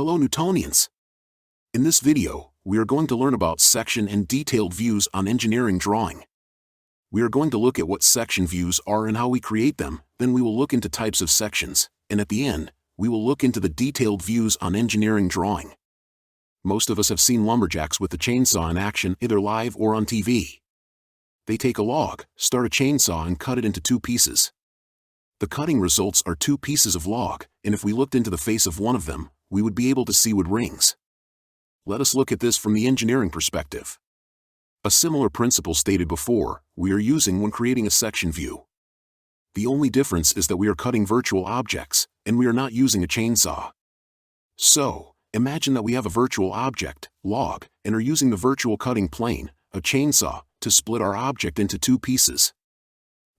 Hello Newtonians! In this video, we are going to learn about section and detailed views on engineering drawing. We are going to look at what section views are and how we create them, then we will look into types of sections, and at the end, we will look into the detailed views on engineering drawing. Most of us have seen lumberjacks with the chainsaw in action either live or on TV. They take a log, start a chainsaw and cut it into two pieces. The cutting results are two pieces of log, and if we looked into the face of one of them, we would be able to see wood rings. Let us look at this from the engineering perspective. A similar principle stated before, we are using when creating a section view. The only difference is that we are cutting virtual objects, and we are not using a chainsaw. So, imagine that we have a virtual object, log, and are using the virtual cutting plane, a chainsaw, to split our object into two pieces.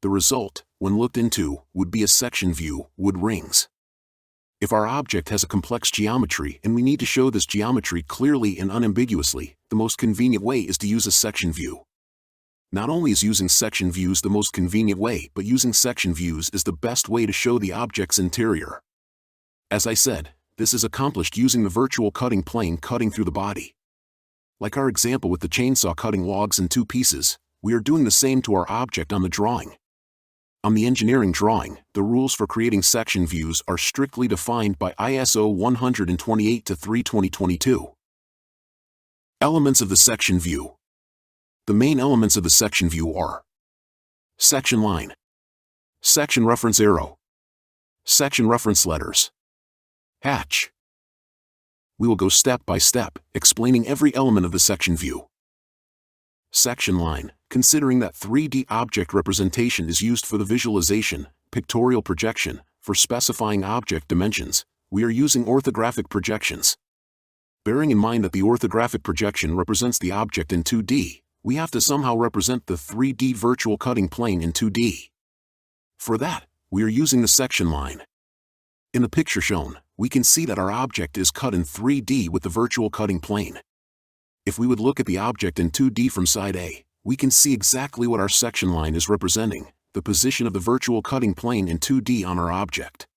The result, when looked into, would be a section view, wood rings. If our object has a complex geometry and we need to show this geometry clearly and unambiguously, the most convenient way is to use a section view. Not only is using section views the most convenient way, but using section views is the best way to show the object's interior. As I said, this is accomplished using the virtual cutting plane cutting through the body. Like our example with the chainsaw cutting logs in two pieces, we are doing the same to our object on the drawing. On the engineering drawing, the rules for creating section views are strictly defined by ISO 128-3-2022. Elements of the section view. The main elements of the section view are section line, section reference arrow, section reference letters, hatch. We will go step by step, explaining every element of the section view. Section line. Considering that 3D object representation is used for the visualization, pictorial projection, for specifying object dimensions, we are using orthographic projections. Bearing in mind that the orthographic projection represents the object in 2D, we have to somehow represent the 3D virtual cutting plane in 2D. For that, we are using the section line. In the picture shown, we can see that our object is cut in 3D with the virtual cutting plane. If we would look at the object in 2D from side A, we can see exactly what our section line is representing, the position of the virtual cutting plane in 2D on our object.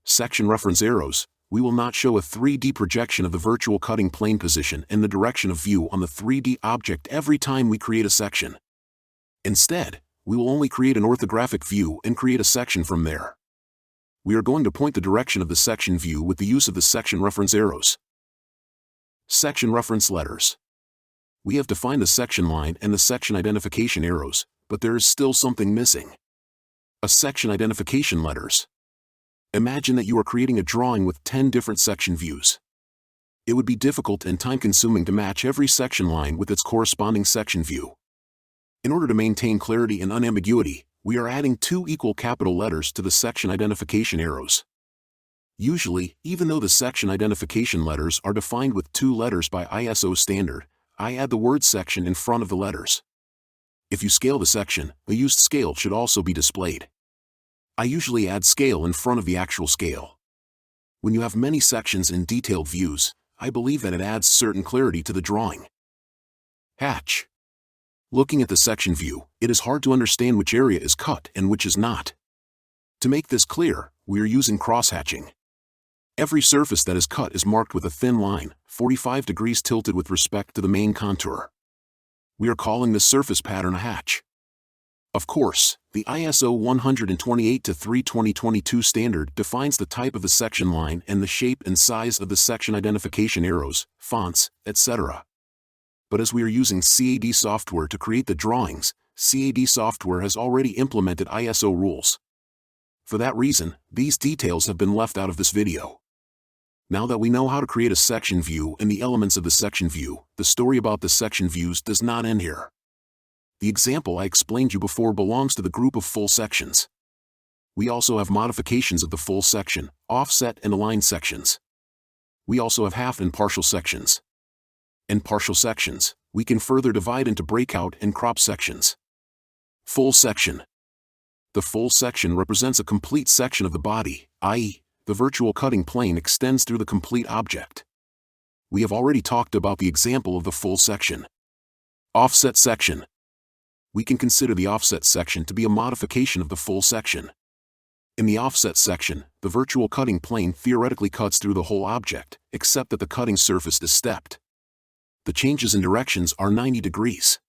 Section reference arrows. We will not show a 3D projection of the virtual cutting plane position and the direction of view on the 3D object every time we create a section. Instead, we will only create an orthographic view and create a section from there. We are going to point the direction of the section view with the use of the section reference arrows. Section reference letters. We have defined the section line and the section identification arrows, but there is still something missing. A section identification letters. Imagine that you are creating a drawing with 10 different section views. It would be difficult and time-consuming to match every section line with its corresponding section view. In order to maintain clarity and unambiguity, we are adding two equal capital letters to the section identification arrows. Usually, even though the section identification letters are defined with two letters by ISO standard, I add the word section in front of the letters. If you scale the section, a used scale should also be displayed. I usually add scale in front of the actual scale. When you have many sections in detailed views, I believe that it adds certain clarity to the drawing. Hatch. Looking at the section view, it is hard to understand which area is cut and which is not. To make this clear, we are using cross-hatching. Every surface that is cut is marked with a thin line, 45 degrees tilted with respect to the main contour. We are calling this surface pattern a hatch. Of course, the ISO 128-3-2022 standard defines the type of the section line and the shape and size of the section identification arrows, fonts, etc. But as we are using CAD software to create the drawings, CAD software has already implemented ISO rules. For that reason, these details have been left out of this video. Now that we know how to create a section view and the elements of the section view, the story about the section views does not end here. The example I explained you before belongs to the group of full sections. We also have modifications of the full section, offset and aligned sections. We also have half and partial sections. In partial sections, we can further divide into breakout and crop sections. Full section. The full section represents a complete section of the body, i.e., the virtual cutting plane extends through the complete object. We have already talked about the example of the full section. Offset section. We can consider the offset section to be a modification of the full section. In the offset section, the virtual cutting plane theoretically cuts through the whole object, except that the cutting surface is stepped. The changes in directions are 90 degrees.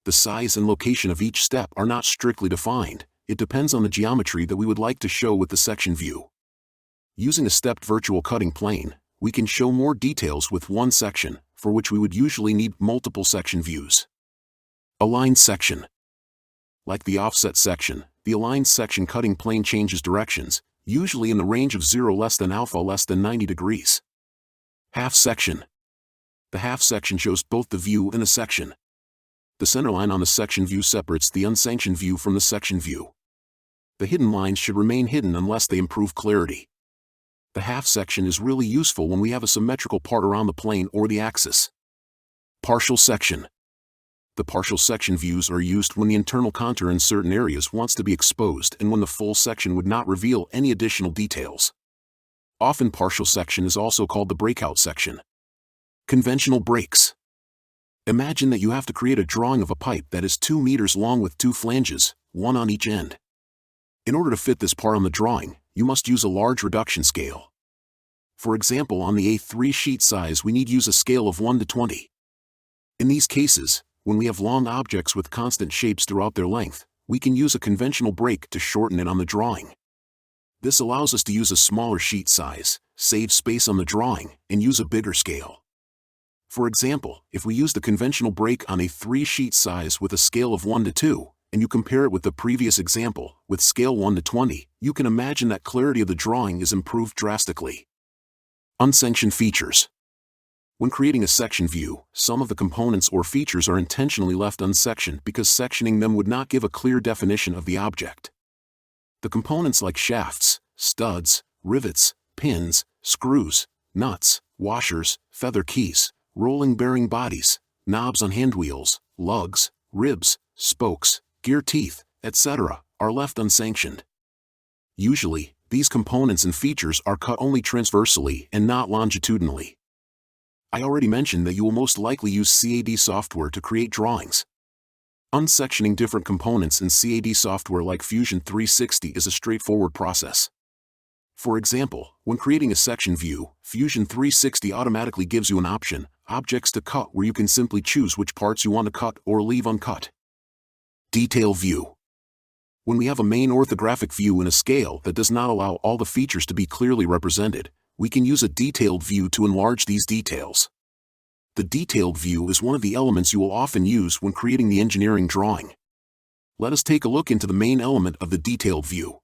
The size and location of each step are not strictly defined. It depends on the geometry that we would like to show with the section view. Using a stepped virtual cutting plane, we can show more details with one section, for which we would usually need multiple section views. Aligned section. Like the offset section, the aligned section cutting plane changes directions, usually in the range of 0 less than alpha less than 90 degrees. Half section. The half section shows both the view and the section. The center line on the section view separates the unsanctioned view from the section view. The hidden lines should remain hidden unless they improve clarity. The half section is really useful when we have a symmetrical part around the plane or the axis. Partial section. The partial section views are used when the internal contour in certain areas wants to be exposed and when the full section would not reveal any additional details. Often partial section is also called the breakout section. Conventional breaks. Imagine that you have to create a drawing of a pipe that is 2 meters long with 2 flanges, one on each end. In order to fit this part on the drawing, you must use a large reduction scale. For example, on the A3 sheet size we need use a scale of 1 to 20. In these cases, when we have long objects with constant shapes throughout their length, we can use a conventional break to shorten it on the drawing. This allows us to use a smaller sheet size, save space on the drawing, and use a bigger scale. For example, if we use the conventional break on a 3 sheet size with a scale of 1 to 2, and you compare it with the previous example, with scale 1 to 20, you can imagine that clarity of the drawing is improved drastically. Unsanctioned features. When creating a section view, some of the components or features are intentionally left unsectioned because sectioning them would not give a clear definition of the object. The components like shafts, studs, rivets, pins, screws, nuts, washers, feather keys, rolling bearing bodies, knobs on handwheels, lugs, ribs, spokes, gear teeth, etc., are left unsanctioned. Usually, these components and features are cut only transversely and not longitudinally. I already mentioned that you will most likely use CAD software to create drawings. Unsectioning different components in CAD software like Fusion 360 is a straightforward process. For example, when creating a section view, Fusion 360 automatically gives you an option, Objects to Cut, where you can simply choose which parts you want to cut or leave uncut. Detail view. When we have a main orthographic view in a scale that does not allow all the features to be clearly represented, we can use a detailed view to enlarge these details. The detailed view is one of the elements you will often use when creating the engineering drawing. Let us take a look into the main element of the detailed view.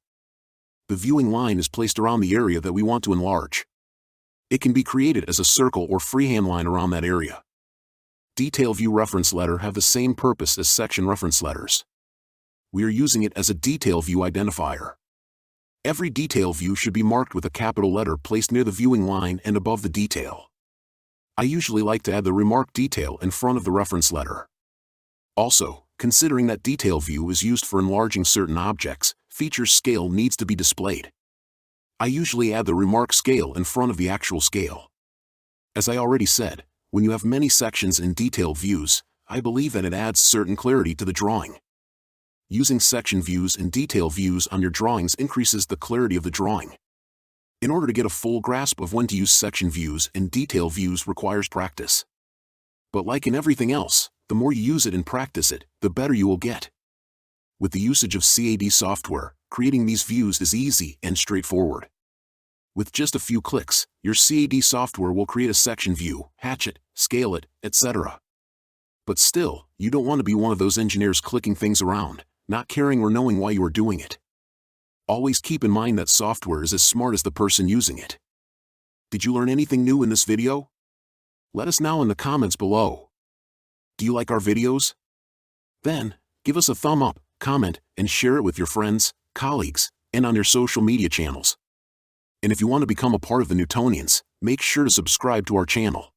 The viewing line is placed around the area that we want to enlarge. It can be created as a circle or freehand line around that area. Detail view reference letter have the same purpose as section reference letters. We are using it as a detail view identifier. Every detail view should be marked with a capital letter placed near the viewing line and above the detail. I usually like to add the remark detail in front of the reference letter. Also, considering that detail view is used for enlarging certain objects, features scale needs to be displayed. I usually add the remark scale in front of the actual scale. As I already said, when you have many sections in detail views, I believe that it adds certain clarity to the drawing. Using section views and detail views on your drawings increases the clarity of the drawing. In order to get a full grasp of when to use section views and detail views requires practice. But like in everything else, the more you use it and practice it, the better you will get. With the usage of CAD software, creating these views is easy and straightforward. With just a few clicks, your CAD software will create a section view, hatch it, scale it, etc. But still, you don't want to be one of those engineers clicking things around, not caring or knowing why you are doing it. Always keep in mind that software is as smart as the person using it. Did you learn anything new in this video? Let us know in the comments below. Do you like our videos? Then, give us a thumb up, comment, and share it with your friends, colleagues, and on your social media channels. And if you want to become a part of the Newtonians, make sure to subscribe to our channel.